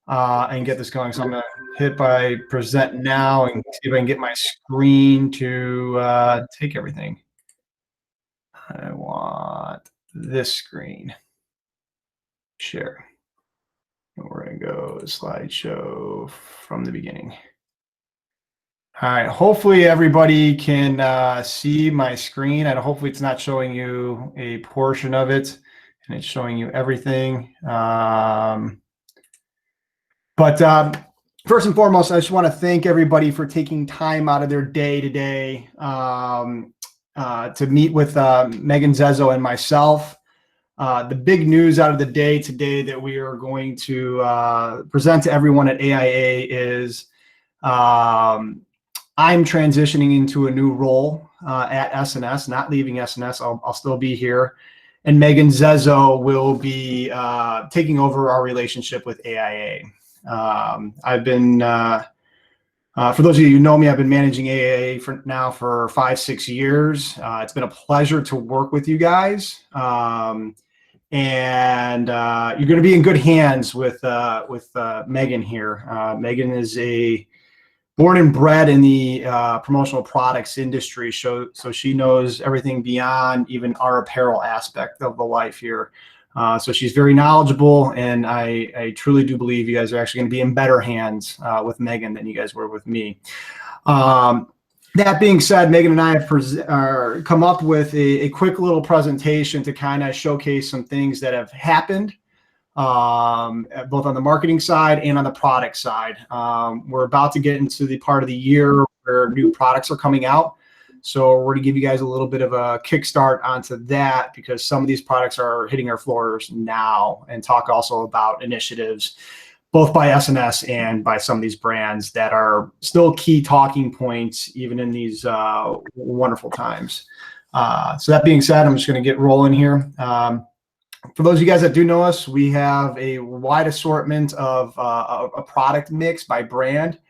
and get this going. So I'm going to hit by present now and see if I can get my screen to take everything. I want this screen. Share. And we're going to go slideshow from the beginning. All right. Hopefully everybody can see my screen, and hopefully it's not showing you a portion of it, and it's showing you everything. But first and foremost, I just want to thank everybody for taking time out of their day today to meet with Megan Zezo and myself. The big news out of the day today that we are going to present to everyone at AIA is I'm transitioning into a new role at SNS, not leaving SNS. I'll still be here. And Megan Zezo will be taking over our relationship with AIA. I've been, for those of you who know me, I've been managing AIA for 5-6 years. It's been a pleasure to work with you guys. And you're going to be in good hands with Megan here. Megan is born and bred in the promotional products industry, so she knows everything beyond even our apparel aspect of the life here. So she's very knowledgeable, and I truly do believe you guys are actually going to be in better hands with Megan than you guys were with me. That being said, Megan and I have come up with a quick little presentation to kind of showcase some things that have happened, both on the marketing side and on the product side. We're about to get into the part of the year where new products are coming out. So we're going to give you guys a little bit of a kickstart onto that, because some of these products are hitting our floors now, and talk also about initiatives both by SNS and by some of these brands that are still key talking points even in these wonderful times. So that being said, I'm just going to get rolling here. For those of you guys that do know us, we have a wide assortment of a product mix by brand.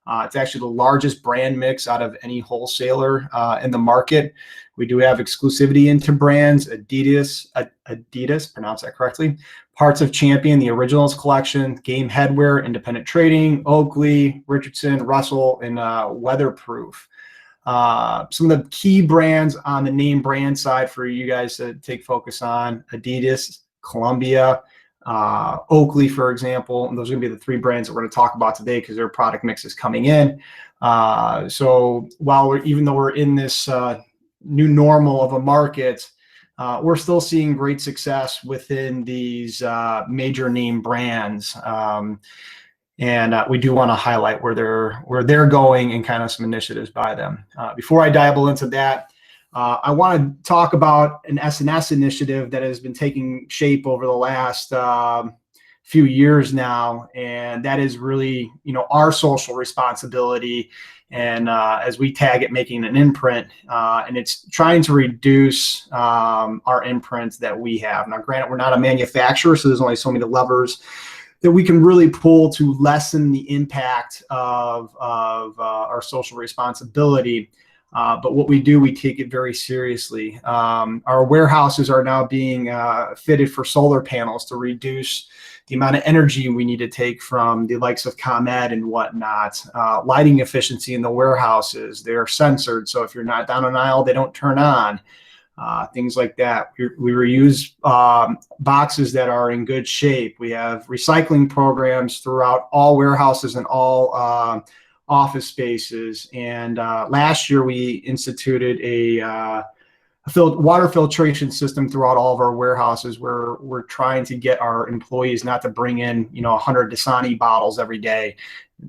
It's actually the largest brand mix out of any wholesaler in the market. We do have exclusivity into brands: Adidas, pronounce that correctly, Parts of Champion, the Originals collection, Game Headwear, Independent Trading, Oakley, Richardson, Russell, and Weatherproof. Some of the key brands on the name brand side for you guys to take focus on: Adidas, Columbia, Oakley, for example. And those are going to be the 3 brands that we're going to talk about today, because their product mix is coming in. So even though we're in this new normal of a market, we're still seeing great success within these major name brands. And we do want to highlight where they're going and kind of some initiatives by them. Before I dive into that, I want to talk about an SNS initiative that has been taking shape over the last few years now, and that is really, our social responsibility. And as we tag it, making an imprint, and it's trying to reduce our imprint that we have. Now, granted, we're not a manufacturer, so there's only so many levers that we can really pull to lessen the impact of our social responsibility. But what we do, we take it very seriously. Our warehouses are now being fitted for solar panels to reduce the amount of energy we need to take from the likes of ComEd and whatnot. Lighting efficiency in the warehouses, they're censored, so if you're not down an aisle, they don't turn on. Things like that. We reuse boxes that are in good shape. We have recycling programs throughout all warehouses and all office spaces. And last year we instituted a water filtration system throughout all of our warehouses, where we're trying to get our employees not to bring in 100 Dasani bottles every day.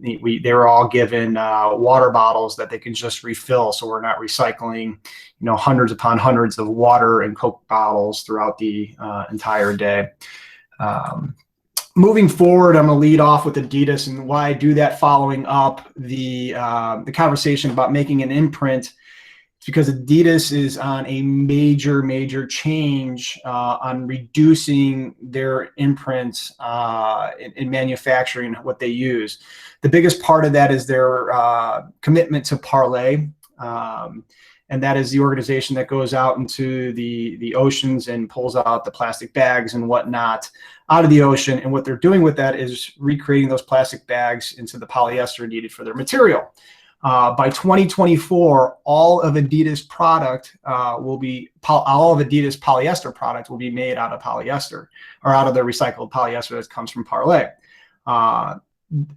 They were all given water bottles that they can just refill, so we're not recycling hundreds upon hundreds of water and Coke bottles throughout the entire day. Moving forward, I'm going to lead off with Adidas, and why I do that, following up the conversation about making an imprint. It's because Adidas is on a major change on reducing their imprints in manufacturing what they use. The biggest part of that is their commitment to parlay. and that is the organization that goes out into the oceans and pulls out the plastic bags and whatnot out of the ocean. And what they're doing with that is recreating those plastic bags into the polyester needed for their material. By 2024, all of Adidas polyester product will be made out of polyester, or out of the recycled polyester that comes from Parlay.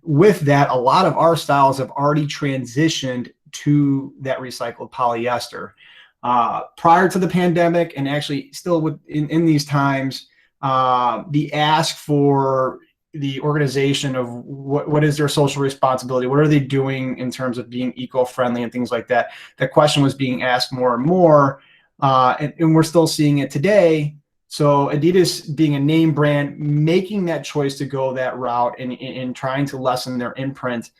With that, a lot of our styles have already transitioned to that recycled polyester. Prior to the pandemic, and actually still in these times, the ask for the organization of what is their social responsibility, what are they doing in terms of being eco-friendly and things like that, that question was being asked more and more, and we're still seeing it today. So Adidas, being a name brand, making that choice to go that route and trying to lessen their imprint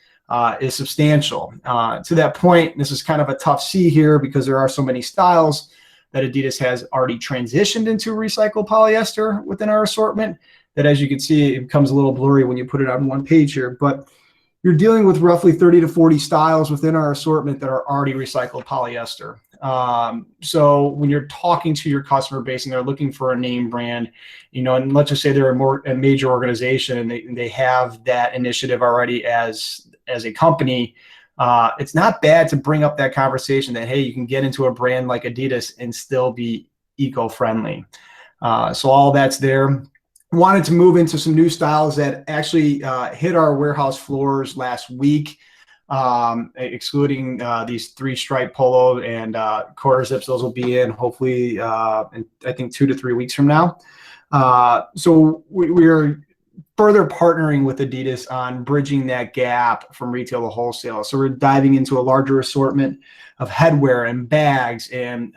is substantial. To that point, this is kind of a tough C here because there are so many styles that Adidas has already transitioned into recycled polyester within our assortment, that, as you can see, it becomes a little blurry when you put it on one page here. But you're dealing with roughly 30 to 40 styles within our assortment that are already recycled polyester. So when you're talking to your customer base and they're looking for a name brand, and let's just say they're a major organization and they have that initiative already as a company, it's not bad to bring up that conversation that, hey, you can get into a brand like Adidas and still be eco-friendly. So all that's there. Wanted to move into some new styles that actually hit our warehouse floors last week, excluding these 3-stripe polo and quarter zips. Those will be in hopefully in, I think, 2 to 3 weeks from now. So we're further partnering with Adidas on bridging that gap from retail to wholesale. So we're diving into a larger assortment of headwear and bags and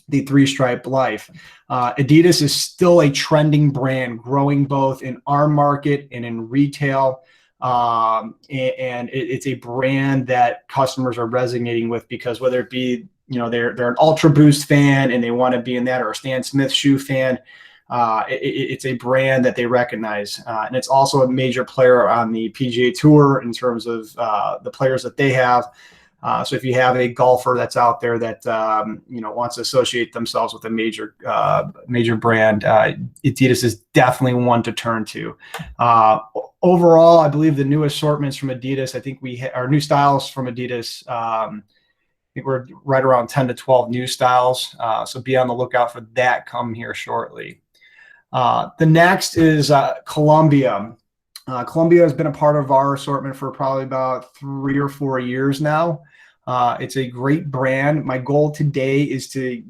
the 3-stripe life. Adidas is still a trending brand, growing both in our market and in retail. And it's a brand that customers are resonating with, because whether it be, they're an Ultra Boost fan and they want to be in that, or a Stan Smith shoe fan, it's a brand that they recognize. And it's also a major player on the PGA Tour in terms of the players that they have. So if you have a golfer that's out there that wants to associate themselves with a major brand, Adidas is definitely one to turn to. Overall, I believe the new assortments from Adidas, I think our new styles from Adidas, I think we're right around 10 to 12 new styles. So be on the lookout for that come here shortly. The next is Columbia. Columbia has been a part of our assortment for probably about 3 or 4 years now. It's a great brand. My goal today is to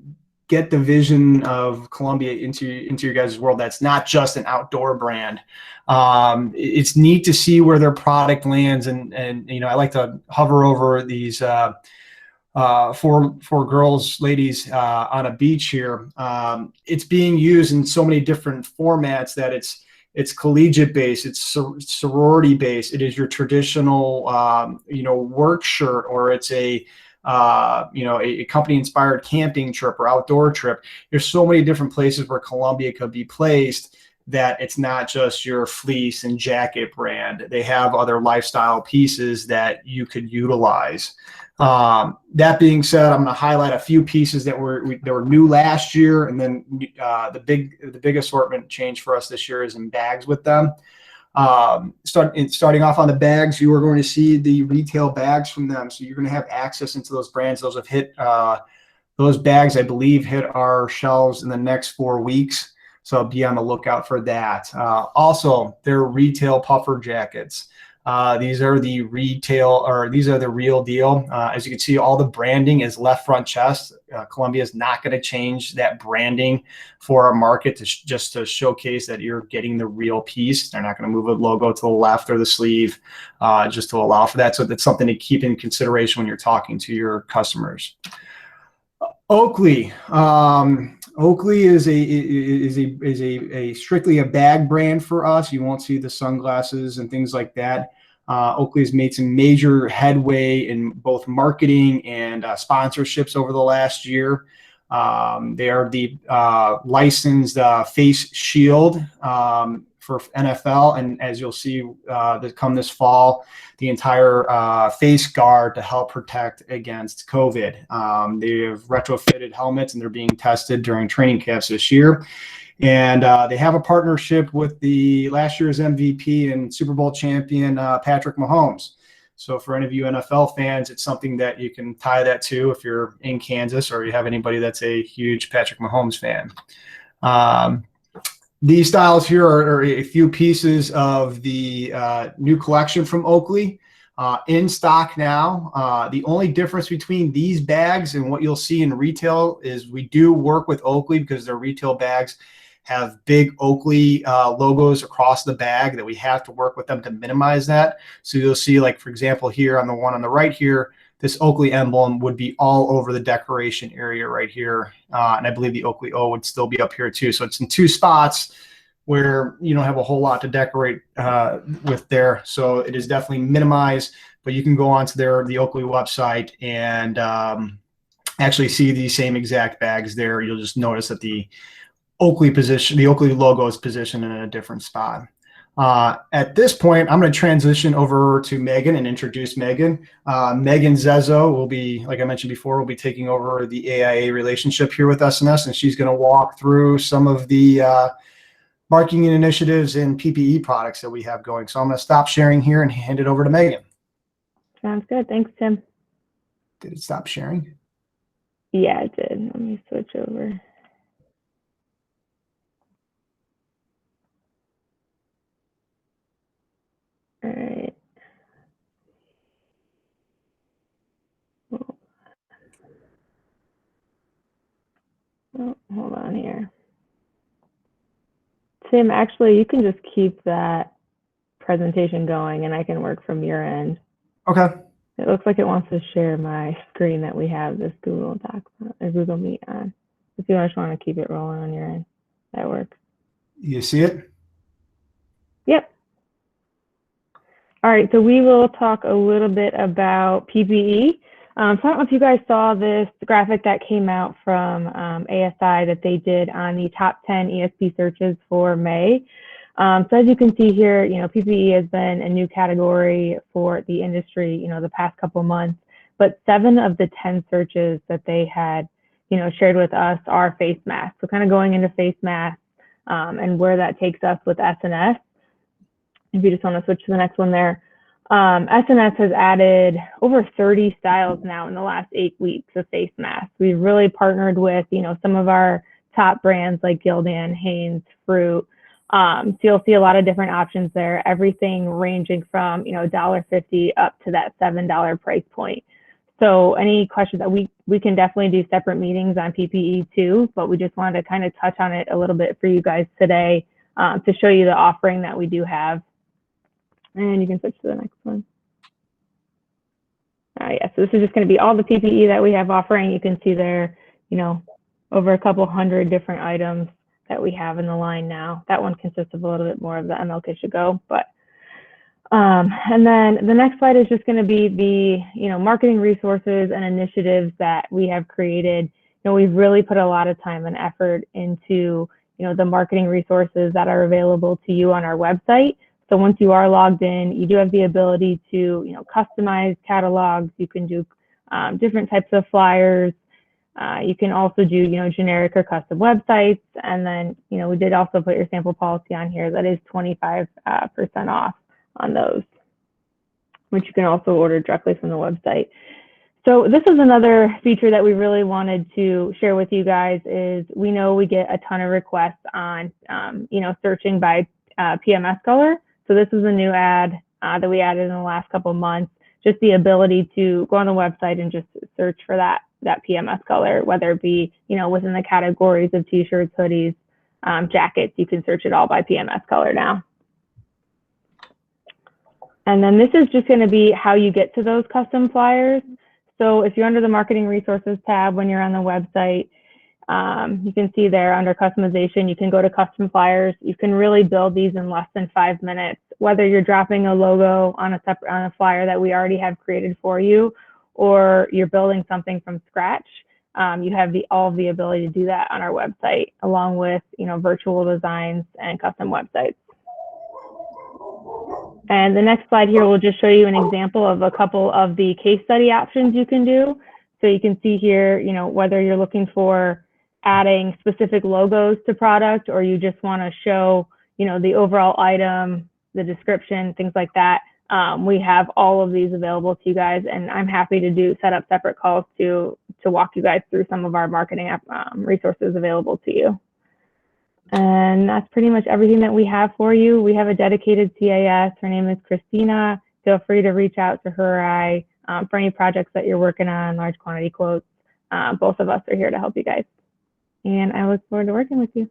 get the vision of Columbia into your guys' world. That's not just an outdoor brand. It's neat to see where their product lands, and I like to hover over these four ladies on a beach here. It's being used in so many different formats that it's collegiate based, it's sorority based, it is your traditional work shirt, or it's a company inspired camping trip or outdoor trip. There's so many different places where Columbia could be placed, that it's not just your fleece and jacket brand. They have other lifestyle pieces that you could utilize. That being said, I'm going to highlight a few pieces that were new last year, and then the big assortment change for us this year is in bags with them. Starting off on the bags, you are going to see the retail bags from them, so you're going to have access into those brands. Those have hit those bags, I believe, hit our shelves in the next 4 weeks, so be on the lookout for that. Also, their retail puffer jackets. These are the real deal. As you can see, all the branding is left front chest. Columbia is not going to change that branding for our market just to showcase that you're getting the real piece. They're not going to move a logo to the left or the sleeve just to allow for that. So that's something to keep in consideration when you're talking to your customers. Oakley. Oakley is a strictly a bag brand for us. You won't see the sunglasses and things like that. Oakley has made some major headway in both marketing and sponsorships over the last year. They are the licensed face shield for for NFL, and as you'll see come this fall, the entire face guard to help protect against COVID. They have retrofitted helmets, and they're being tested during training camps this year. And they have a partnership with the last year's MVP and Super Bowl champion, Patrick Mahomes. So for any of you NFL fans, it's something that you can tie that to if you're in Kansas or you have anybody that's a huge Patrick Mahomes fan. These styles here are a few pieces of the new collection from Oakley, in stock now. The only difference between these bags and what you'll see in retail is we do work with Oakley because their retail bags have big Oakley logos across the bag that we have to work with them to minimize that. So you'll see, like, for example, here on the one on the right here, this Oakley emblem would be all over the decoration area right here. And I believe the Oakley O would still be up here too. So it's in two spots where you don't have a whole lot to decorate with there. So it is definitely minimized, but you can go onto the Oakley website and actually see the same exact bags there. You'll just notice that the Oakley logo is positioned in a different spot. At this point, I'm going to transition over to Megan and introduce Megan. Megan Zezo will be, like I mentioned before, will be taking over the AIA relationship here with SNS, and she's going to walk through some of the marketing initiatives and PPE products that we have going. So I'm going to stop sharing here and hand it over to Megan. Sounds good. Thanks, Tim. Did it stop sharing? Yeah, it did. Let me switch over. All right. Oh, hold on here. Tim, actually, you can just keep that presentation going and I can work from your end. Okay. It looks like it wants to share my screen that we have this Google Doc or Google Meet on. If you just want to keep it rolling on your end, that works. You see it? Yep. All right, so we will talk a little bit about PPE. So I don't know if you guys saw this graphic that came out from ASI that they did on the top 10 ESP searches for May. So as you can see here, PPE has been a new category for the industry, the past couple months, but 7 of the 10 searches that they had, shared with us are face masks. So kind of going into face masks and where that takes us with SNS. If you just want to switch to the next one there. SNS has added over 30 styles now in the last 8 weeks of face masks. We've really partnered with, some of our top brands like Gildan, Hanes, Fruit. So you'll see a lot of different options there, everything ranging from, $1.50 up to that $7 price point. So any questions that we can definitely do separate meetings on PPE too, but we just wanted to kind of touch on it a little bit for you guys today to show you the offering that we do have. And you can switch to the next one. Yeah, so this is just going to be all the PPE that we have offering. You can see there, over a couple hundred different items that we have in the line now. That one consists of a little bit more of the MLK should go, but and then the next slide is just going to be the marketing resources and initiatives that we have created. We've really put a lot of time and effort into the marketing resources that are available to you on our website. So once you are logged in, you do have the ability to customize catalogs. You can do different types of flyers. You can also do generic or custom websites. And then we did also put your sample policy on here that is 25% off on those, which you can also order directly from the website. So this is another feature that we really wanted to share with you guys is we know we get a ton of requests on searching by PMS color. So this is a new ad that we added in the last couple of months, just the ability to go on the website and just search for that PMS color, whether it be, within the categories of t-shirts, hoodies, jackets, you can search it all by PMS color now. And then this is just going to be how you get to those custom flyers. So if you're under the marketing resources tab, when you're on the website, you can see there under customization, you can go to custom flyers. You can really build these in less than 5 minutes, whether you're dropping a logo on a flyer that we already have created for you, or you're building something from scratch. You have all of the ability to do that on our website, along with virtual designs and custom websites. And the next slide here will just show you an example of a couple of the case study options you can do. So you can see here, you know, whether you're looking for adding specific logos to product, or you just want to show, you know, the overall item, the description, things like that. We have all of these available to you guys, and I'm happy to set up separate calls to walk you guys through some of our marketing resources available to you. And that's pretty much everything that we have for you. We have a dedicated CAS. Her name is Christina. Feel free to reach out to her or I for any projects that you're working on, large quantity quotes. Both of us are here to help you guys. And I look forward to working with you.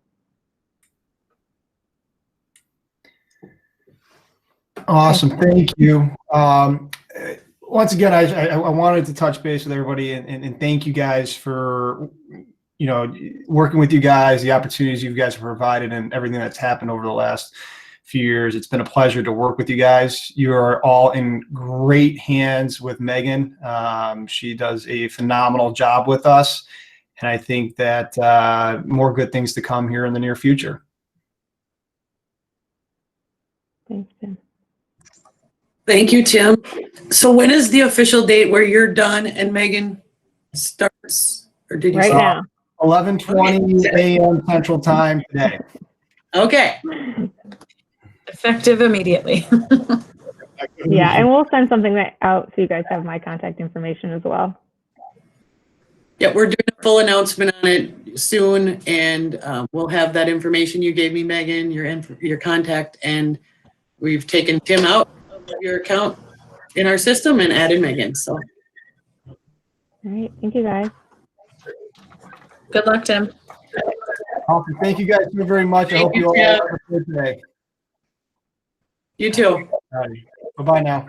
Awesome. Thank you. Once again, I wanted to touch base with everybody and thank you guys for, you know, working with you guys, the opportunities you guys have provided and everything that's happened over the last few years. It's been a pleasure to work with you guys. You are all in great hands with Megan. She does a phenomenal job with us. And I think that more good things to come here in the near future. Thanks, Tim. Thank you, Tim. So when is the official date where you're done and Megan starts? Or did you Right say? now. 11:20 a.m. Central Time today. Okay. Effective immediately. Yeah, and we'll send something out so you guys have my contact information as well. Yeah, we're doing a full announcement on it soon, and we'll have that information you gave me, Megan, your contact, and we've taken Tim out of your account in our system and added Megan. So. All right, thank you guys. Good luck, Tim. Awesome. Thank you guys so very much. I hope you all have a good day. You too. All right. Bye-bye now.